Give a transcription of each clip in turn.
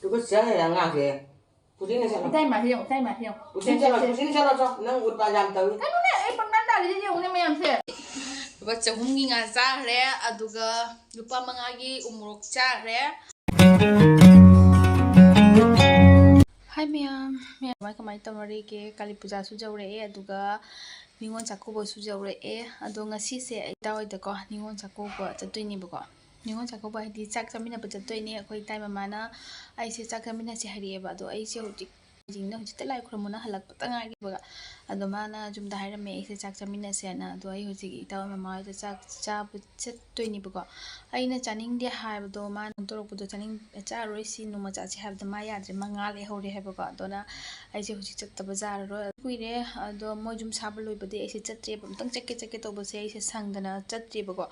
그거 진짜 양아게. 부진해서. tay mà hiểu, tay mà hiểu. 부진해서 nang ut pa jam tawi. Cái này em bằng nanda đi hiểu nên em sẽ. Và chồng không nghi ngờ ra rẻ, aduga lupa mangagi umurok cha rẻ. Hi ma'am, ma'am kamay tamari ke Kali Puja su jawre aduga ningon chakubo su jawre ado ngasi se itawai da ko ningon chakubo chatoi ba ko. Ningon chakubo hadi chak chamina ba chatoi ni akoi tai mama na ai se chak chamina se hari ba do ai se hojik jingna hojik talai khramuna halak patanga gi ba ado mana jum da haira me ai se chak chamina se na do ai hojik itawai mama da chak cha bu chatoi ni ba ko ai na chaning de ha ba do ma torok bu do chaning cha roi si no ma cha chi ha da ma ya de mangal e hore ha ba ko do na ai se hojik chat ta bazar ro kuire ado mo jum sabal loi bade ai se chatre ba tang chakke to ba se ai se sangdana chatre ba ko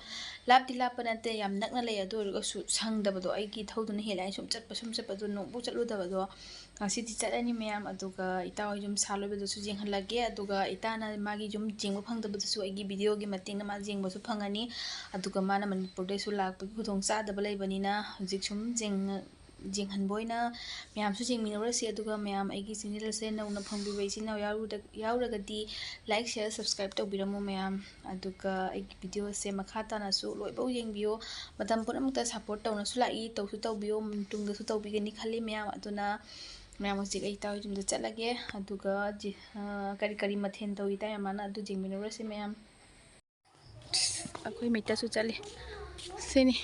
lap di lap na te yam nak na le ado ro su sangda ba do ai ki thoduna he lai sum chat pa do no bu chatlu da ba do asi ti chat ani meyam aduga ita oi jum saloi ba do su jeng halage aduga ita na magi jum jeng ba phang da ba su ai gi video gi mating na ma jeng ba su phangani aduga mana manipur de su lak pa khudong cha da ba lei bani na hujik sum jeng han boina meyam su jeng minora se aduga meyam ai gi channel se na una phang bi bai si na yaw ra ga di like share subscribe to biramu meyam aduga ai video se makhata na su loi bau jeng bio matam pun amta support to na su lai to su to bio tung da su to bi gani khali meyam aduna meyam hujik ai taw jum da chalage aduga kari mathen to ita mana adu jeng minora se meyam akoi meita su chale seni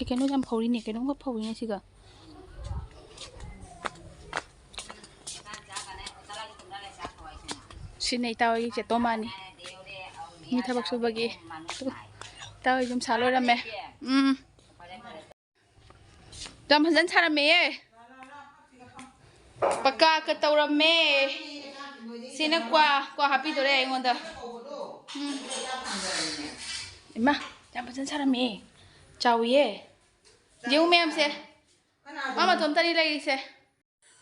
cái nó jam phori ne cái nó có phori ne siga sinai tao yi che to mani ni thabak su bagi tao jum salo rame jam hanjan chara me paka ka tawrame sina kwa happy dore ngonda ima jam hanjan chara me chawiye jeu mem se mama thom tari lai se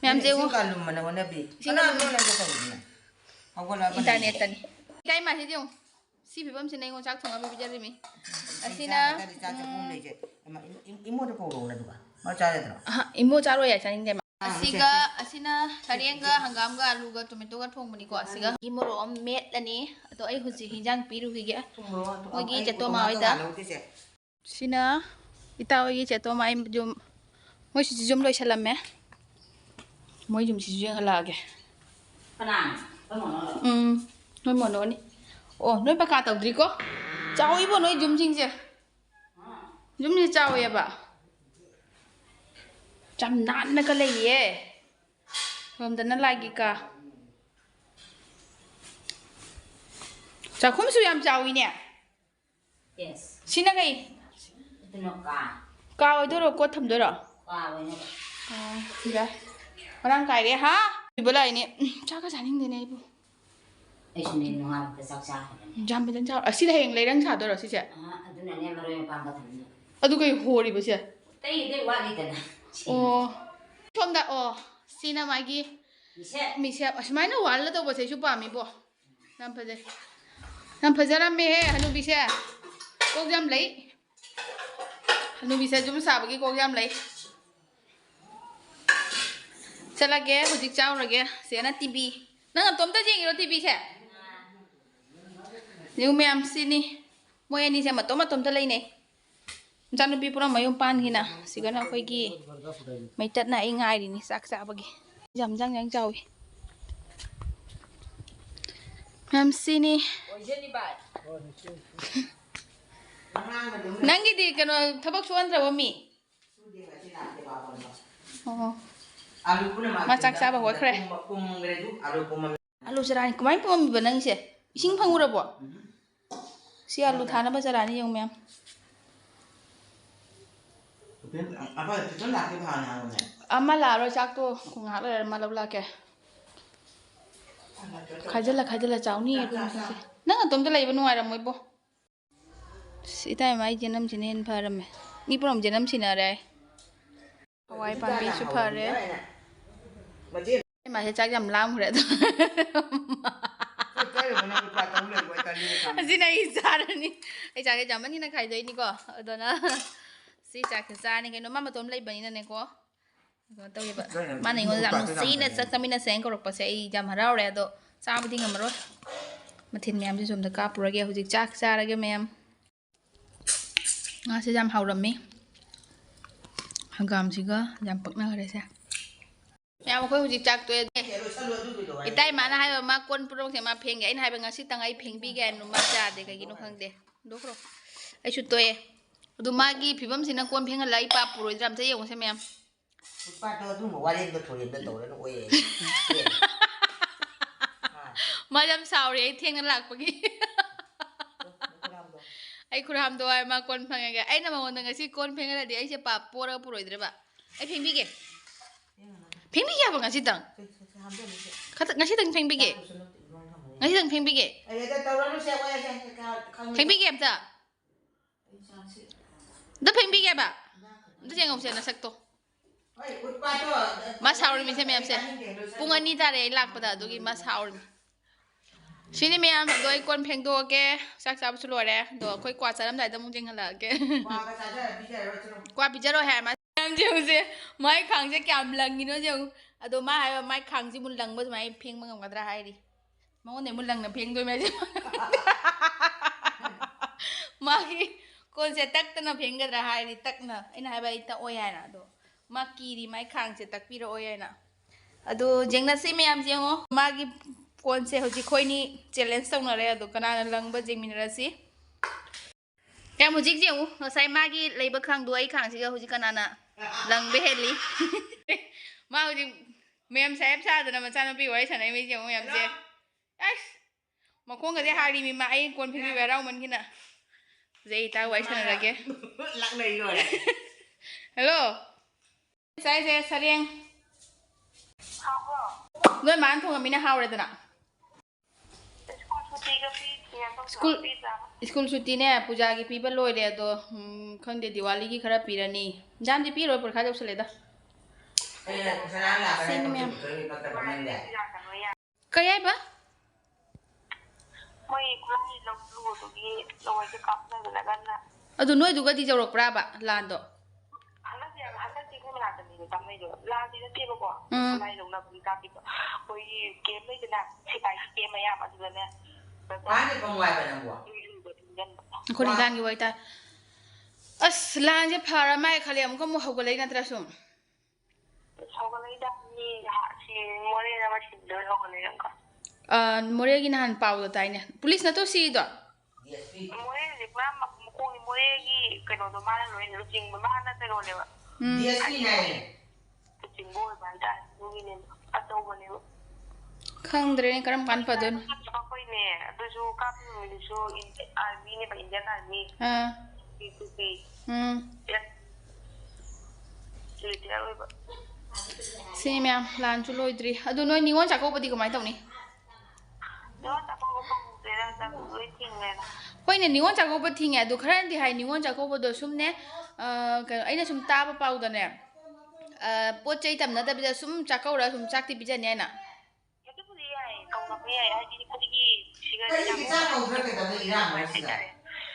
mem jeu kalum mana wana bi. Kana no na ko ni. Awala ba. internet tani kai ma se jeu si bibam se nai ngo chak thonga bi jari mi asina imo de ko ro na duga. Ma cha ya tra. imo charo ya chaning de asiga asina tharenga hangam ga alu ga tomato ga thong mani ko asiga imo ro met lani to ai huji hinjang piru hi ge ogi jato ma oida sina ita ogi jato ma im jum moi si jum loi salam me moi jum si jeng hala ge Kana. noi mo no ni oh noi pa ka taw dri ko chaw ibo noi jum jing je jum ni chaw ya ba cham nan na ka le ye hom da na lagi ka cha khum su yam chaw ni ne Yes. sina gai Tino ka. ka oi do ro ko tham do ro Ka we ne. ya orang kai re ha ibo lai ni cha ka janing de ne ibo Ai sini no ha ka sak sa. jam ben cha asi la heng lai rang cha do ro si che Aduna ne maro pa ka tham. adu kai hori ba se Tei de wa ni tana. oh chom da oh sina magi mi se asmai na wal la to ba se su pa mi bo nam phajara me he hanu bi se ko jam lai hanu bi se jum sa ba gi ko jam lai chala ge hujik chaw ra ge se na tv nang tom ta jing ro tv se new me am sini moi ani se ma tom ta lai ne janu pi pura mayum pan hina sigana khoi gi mai tat na ingai ri ni sak sa bagi jam jang yang chawi am sini nangi di kano thabak suan ra mi oh Alu pun ma sak sa ba wa khre pum redu alu pum. alu sarani kamai pum mi banang se ising phangura bo si alu thana ba sarani yong mem Apa itu nak ke mana ni? ama la ro chak to khunga la ma la ke khajala chawni ru se nang tom ta lai ba nuai ra moi bo si tai mai jenam jinen pharam me ni prom jenam sina re hawai pan bi su phare ma se chak jam lam khre to asina isarani ai chak jam ni na khai doi ni ko adona si chak cha ni keno ma matom lei bani na ne ko tau ye ba ma nei ngon jam si na sak tamina seng ko rok pa se ai jam harau re do cha bu ding amaro mathin mem si som da ka pura ge hujik chak cha ra ge mem nga se jam hauram mi hangam siga jam pakna gare se mem ko hujik chak to itai mana hai ma kon purong se ma pheng ge ai hai ba nga si tang ai pheng bi ge nu ma cha de ga gi no khang de do kro ai chu to ye du ma gi phibam sina kon pheng lai pa puroi dram se yong se mem pa to du mo walen do thori do to no oye ma jam sauri ai theng na lak pa gi ai khuram do ai ma kon phang ge ai na ma won nga si kon pheng la di ai se pa pora puroi dre ba ai pheng bi ge ba nga si tang nga si tang pheng bi ge nga si tang pheng bi ge pheng bi ge ta da pheng bi ge ba da jeng om se na sak to ma sauri mi se mem se pung ani ta re lak pa da du gi ma sauri sini mem do ai kon pheng do ge sak sa bu lo re do khoi kwa cha ram dai da mung jeng hala ge kwa bi jaro ha ma mem je se mai khang je kyam lang gi no je ado ma hai mai khang ji mun lang ba mai pheng ma ngam ga dra hai ri ma ngon ne mun lang na pheng do me je ma gi kon se tak ta na pheng ga dra hai ri tak na ina hai ba ita oi hai na do ma ki ri mai khang se tak pi ro oi hai na ado jeng na se mem je ngo ma gi kon se hoji khoi ni challenge tong na re ado kana na lang ba jeng min ra si em hojik je u sai ma gi lei ba khang do ai khang si ga hoji kana na lang be heli ma hoji mem sai sa da na ma cha na pi wai sanai mi je ngo yam je ai ma khong ga je ha ri mi ma ai kon phi bi ba rau man kina je ta wai sana ra ge lak nei rồi hello sai se sareng Noi man thong amina haure dana School chuti ne puja gi pi ba loi re do khangde Diwali gi khara pirani jam ji pi roi por kha jau sale da kayai ba moi kulai lo lu to gi loi ke kap na la gan na adu noi du ga di jorok pra ba lan do hala ji ko la ta ni tam nei do la ji de ti ko kulai lo na bi ka pi koi game nei na si pai game ya ma du ne ba ni ko ngwai ba na bo ko ni gan gi wai ta as lan je phara mai khalem ko mo hogo lei na tra sum hogo lei da ni ha si more na ma si do hogo lei ka more gi nan pau do tai ne police na to si do more ni ma ma ko ni more gi ke no do ma lo ni lo jing ma na te ro le ba DSP này jing bo ba da ni ne a to bo ne khang dre karam kan pa don koi ne to jo ka ni so army ne ba Indian army P2P si mem lan chu loi dri adu noi ni won cha ko padi ko mai tau ni hoi ne ni won cha ko pa thing adu kharan di hai ni won cha ko bo do sum ne aina sum ta ba pau da ne pot chai tam na da bi da sum cha ko ra sum chak ti bi ja ne na cái cha cầu thuê cái tao đi ra mà xí à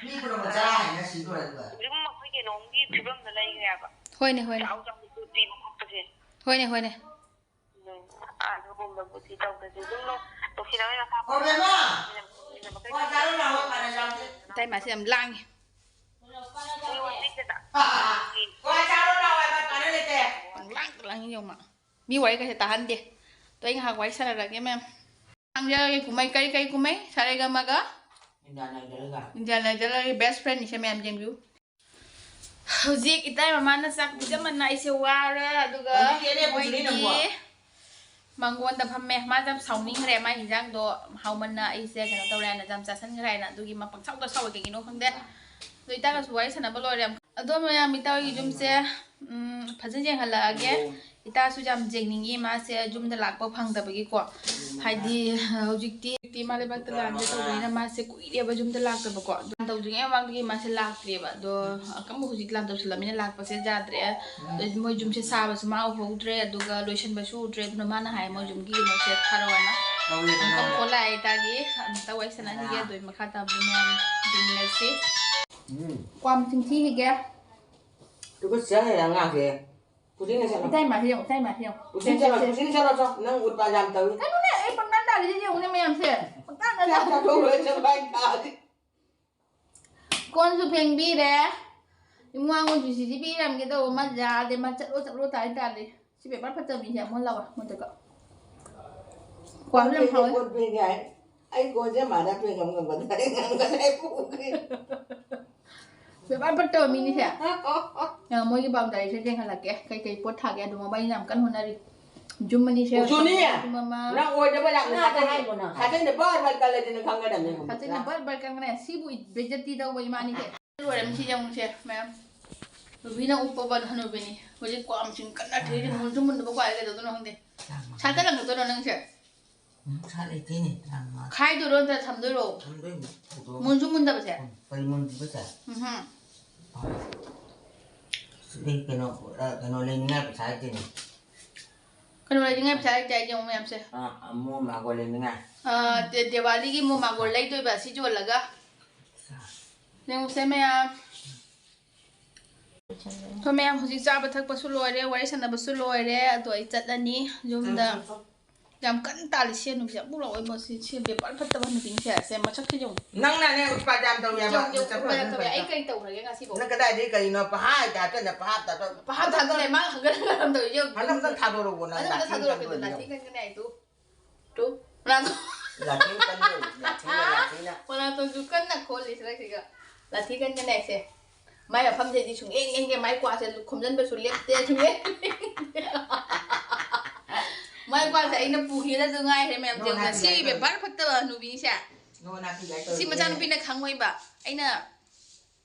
đi có đâu mà cha hay nó xí rồi rồi hoi ne hoi ne hoi ne còn em á qua cha lúc nào bạn này làm tay mà xem lang qua cha lúc nào bạn này lên kè lang nhiều mà mi quay cái tahan đi tôi anh học quay sao là cái em ang giờ kumai kai kumai sare ga maga Indiana jala best friend ni siya mem jeng Hujik itai mama na sak bija man na ise wara aduga mangon da phamme ma jam sauni ngre ma hinjang do hauman na ise kana tawra na jam chasan ngrai na dugi ma pangsau da saw ke gino khangde doi ta ga suwai sana ba lorem ado ma ya mi taw jum se phajin jeng hala age ita su jam jeng ningi ma se jum da lak pa phang da bagi ko haidi hujik ti ma le bak ta lan de to na ma se kui re ba jum da lak ta ba ko dan taw jing e wang di ma se lak re ba do kam hujik lan taw salamina lak pa se ja dre mo jum se sa ba su ma ho dre aduga lotion ba su dre no ma na hai mo jum gi no se tharawana kam ko lai ta gi ta wai sana ni ge doi ma kha ta bu nyam ding le si kwam ting thi ge Tunggu siang ya ngake. Pusing nggak sih? Tay mà hiểu, tay mà hiểu. Pusing sao cho? Nang udah panjang tahu. Cái nó này bằng năn đảo thì dùng này mày làm gì? Bằng năn đảo. Sao tahuเลยจะไปtadi. Con chụp hình bi đấy. Nhưng mà con chỉ bi làm cái đầu mắt già để mắt chặt lỗ tai ta đi. Chỉ bị bắt phát tờ mình hiểu muốn lâu à, muốn được cậu. Quá làm thôi. Con về cái anh con sẽ mà đã về ngầm ngầm cái phụ cái. Bị bắt phát tờ mình đi thế. Mỗi cái bao tay sẽ riêng hay là cái bột thạc cái đồ mà bay làm cắn hồn đi. Zoom mình share. Zoom ni ya. Nang oi dah banyak nak hai pun. Hati ni bar bar kalau dia nak angkat dah ni. Hati ni bar kan mana sibu bejati dah wei mani ke. Lu ada mesti yang share, ma'am. Vì nó upo ban hanu bini. Wajib ko am sing kan ada di mun mun ba kwai ke tu nang de. Chata lang tu nang share. Sao lại thế này? Khai tu ron ta tham tu ro. Mun mun da ba share. Pai mun di betul. Sedih kena lên ngay phải thế này. Kan wala dinga psa jai jong ma'am se. Mua mà gọi lên ngay. Diwali ki mo magol lai tu ba si jo laga. Nang se ma'am. Thôi ma'am huji cha ba thak pa su loi re wari sana ba su loi re adoi chat ani jumda jam kan ta li sen nu ja bu lo mo si si be par phat ta ban ping se ma chak ki jong Nang na ne pa jam tau ya ba. Jong ka ai kai tau re nga si bo Nang cái đây đi cái nó pa hai ta cái nó pa hai ta to. pa ha tha le ma ha ga ram tau jong Malam tak thado ro na. Ano ka tha do ke na ti kan này tu na Là cái kan ni, là cái na. wala to ju kan na khol li sra ki ga la thi kan này se mai ở pham thì chúng em cái máy quạt sẽ không dân về số liệt tiền chúng em mai quạt sẽ nó bù hi ra từ ngay thì mẹ tiếng là si bị bắt phát tờ nụ bình xả si mà cha nụ bình là kháng ngay bà anh nè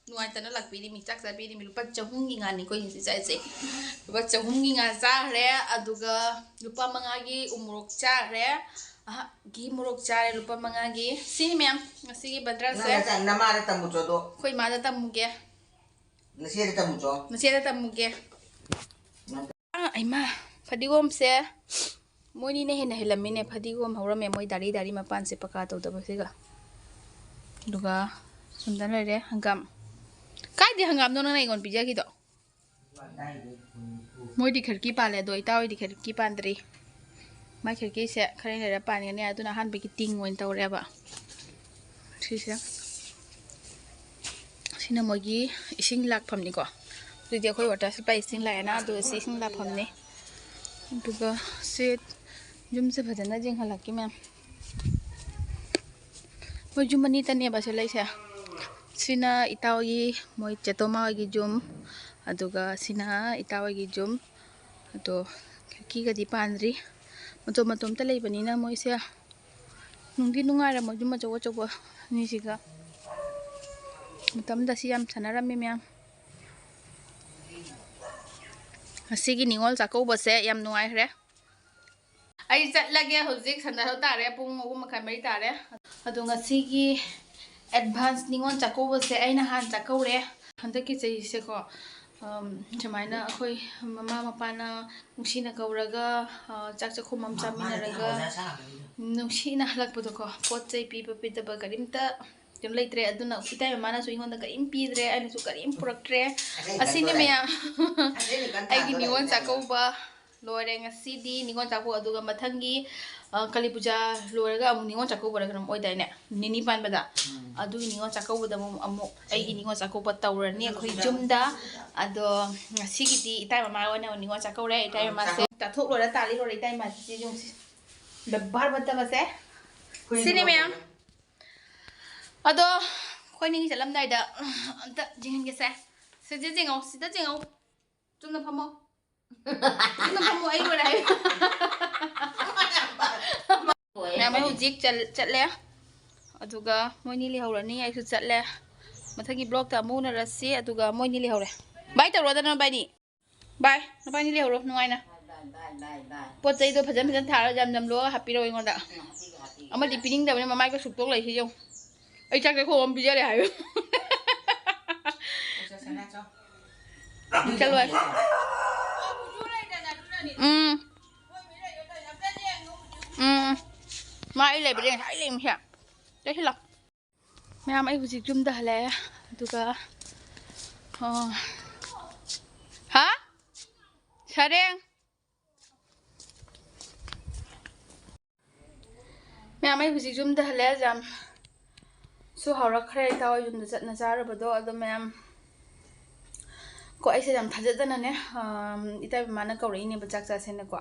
nuôi tao nó lạc bị đi mình chắc ra bị đi mình lúc bắt chồng hung nghi ngàn này coi như thế gì lúc bắt chồng hung nghi ngàn ra rồi aduga lúc bắt mang agi umurok cha rồi gi murok cha rồi lúc bắt mang agi si mẹ si badra sẽ Nang nama ada tamu jodoh. khơi má ra tâm kia Nasi ada tamu jodoh. Masih ada tamu ke? Ay ma, fadigom se. Moi ni ne helamin ne fadigom hawra me moi dari mapan se paka to da basiga. Duga sundan re hangam. Kai di hangam no na ngon pija ki to. Moi di khirki pa le do itaw di khirki pandri. Mai khirki se khare ne ra pan ne atu na han be ki ting wen taw re ba. Si se. Sina mogi ising lak pham ni ko jadi khoi water supply ising la na do si ising lak pham ni duga se jum se bhajana jing halak ki ma'am mo jum mani tani ba se lai sa sina itawi moi chetoma gi jum aduga sina itawi gi jum to ki ga di panri matom ta lei bani na moi se nungdi nungai ra mo jum ma chowa ni siga Matam da siyam sanarami miyam. Asigi ningol sako bose yam nuai re. Ai chat lagi hozik sandar ho tare pung ugum makai mari tare. Adu ngasigi advance ningol sako bose ai na han sako re. Handaki sei se ko jamaina khoi mama mapana nungsina kauraga chak chakho mam chaminaraga nungsina halak pudo ko pot chei pi pa pita ba garimta Yung late aduna kita mana so ingon daga impidre ani so karim produktre asini meya ay giniwan sa ko ba lore nga CD ningon sa ko aduga mathangi kali puja lore ga amu ningon sa ko ba ram oida ne nini pan bada adu ningon sa ko da mo amu ay ningon sa ko ba tawra ni khoi jumda ado sigiti itai mama wana ningon sa ko re itai mama se ta thok lore ta li lore itai ma si jung bebar bata ba se sini meya Ado, khoi ning sẽ lâm đây đã, ta jingin cái xe, sẽ jing ngầu, sẽ jing ngầu, chúng nó phamo, ấy rồi này, nè mấy hụt giết chặt lẽ, aduga mỗi ni liều rồi ni ai cứ chặt lẽ, mà thằng cái blog ta mua là xí, aduga mỗi ni liều rồi, bay tàu rồi ta nó bay đi, bay, nó bay ni liều rồi, ngoài nè, bớt giấy tôi phải dám thả ra dầm lúa happy rồi ngon đã, mà đi pin đâu nhưng mà mai có sụp tóc lại thì không. Ai chắc cái khô bây giờ để hay chắc luôn mai lại bị thấy liền hả đấy là mẹ mấy cái gì chúng ta là tụi cả Sareng. Mẹ mấy cái gì chúng ta lẽ rằng số hậu ra khai tao dùng để chặt nasa rồi đó đó mẹ có ai sẽ làm thật rất là nè ita mà nó cầu đấy nè bạch chắc sẽ nè quả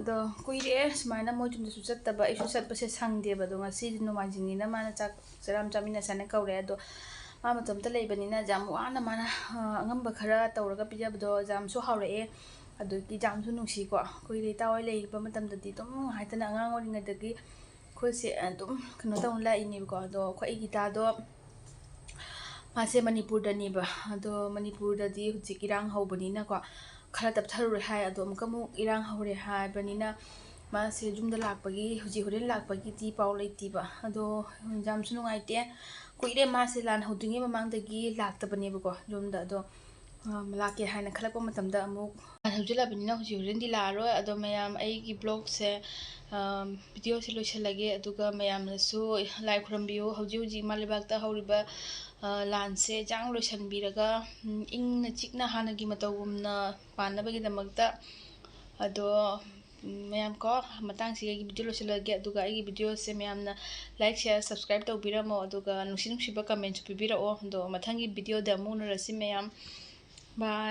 đó cuối đấy mà nó mua chúng ta xuất tập ấy xuất tập sẽ sang đi đó mà xí nó mà chính nó mà nó chắc sẽ làm cho mình là sẽ nè cầu đấy đó mà tụm ta lấy bên này jam quá nó mà ngâm bạc khara tàu rồi cái bây giờ jam số hậu đấy đó cái jam số nung xí quả cuối đấy tao ấy lấy bên mà tầm đấy tụm hai tên ngang ngồi ngay đấy khối sẽ tụm cái nó tao lại này quả đó khối guitar đó Mase Manipur dani ba ado Manipur dadi hujik irang hau banina ko khala tap tharu re hai ado amkamu irang hau re hai banina mase jumda lakpagi huji horen lakpagi ti paw leiti ba ado jam sunu ngai te kuire mase lan hodingi mamang dagi lakta bani ba ko jumda ado malake haina khala ko matam da amuk hujila banina huji horen di la ro ado mayam ai gi blog se video se loishalage aduga mayam su like khrambiyo huji huji malibak ta horiba ꯂꯥꯟꯁꯦ ꯖꯥꯡ ꯂꯣꯏꯁꯟꯕꯤꯔꯒ ꯏꯪꯅ ꯆꯤꯛꯅ ꯍꯥꯟꯅꯒꯤ ꯃꯇꯧꯒꯨꯝꯅ ꯄꯥꯟꯅꯕꯒꯤꯗꯃꯛꯇ ꯑꯗꯣ ꯃꯌꯥꯝ ꯀꯣ ꯃꯇꯥꯡꯁꯤꯒ ꯑꯩꯒꯤ video ꯂꯣꯏꯁꯤꯜꯂꯒꯦ ꯑꯗꯨꯒ ꯑꯩꯒꯤ ꯚꯤꯗꯤꯑꯣꯁꯦ ꯃꯌꯥꯝꯅ ꯂꯥꯏꯛ ꯁꯤꯌꯔ ꯁꯕꯁꯀ꯭ꯔꯥꯏꯕ ꯇꯧꯕꯤꯔꯝꯃꯣ ꯑꯗꯨꯒ ꯅꯨꯡꯁꯤ ꯅꯨꯡꯁꯤꯕ ꯀꯃꯦꯟꯁꯨ ꯄꯤꯕꯤꯔꯛꯑꯣ ꯑꯗꯣ ꯃꯊꯪꯒꯤ ꯚꯤꯗꯤꯑꯣꯗ ꯑꯃꯨꯛ ꯎꯅꯔꯁꯤ ꯃꯌꯥꯝ ꯕꯥꯏ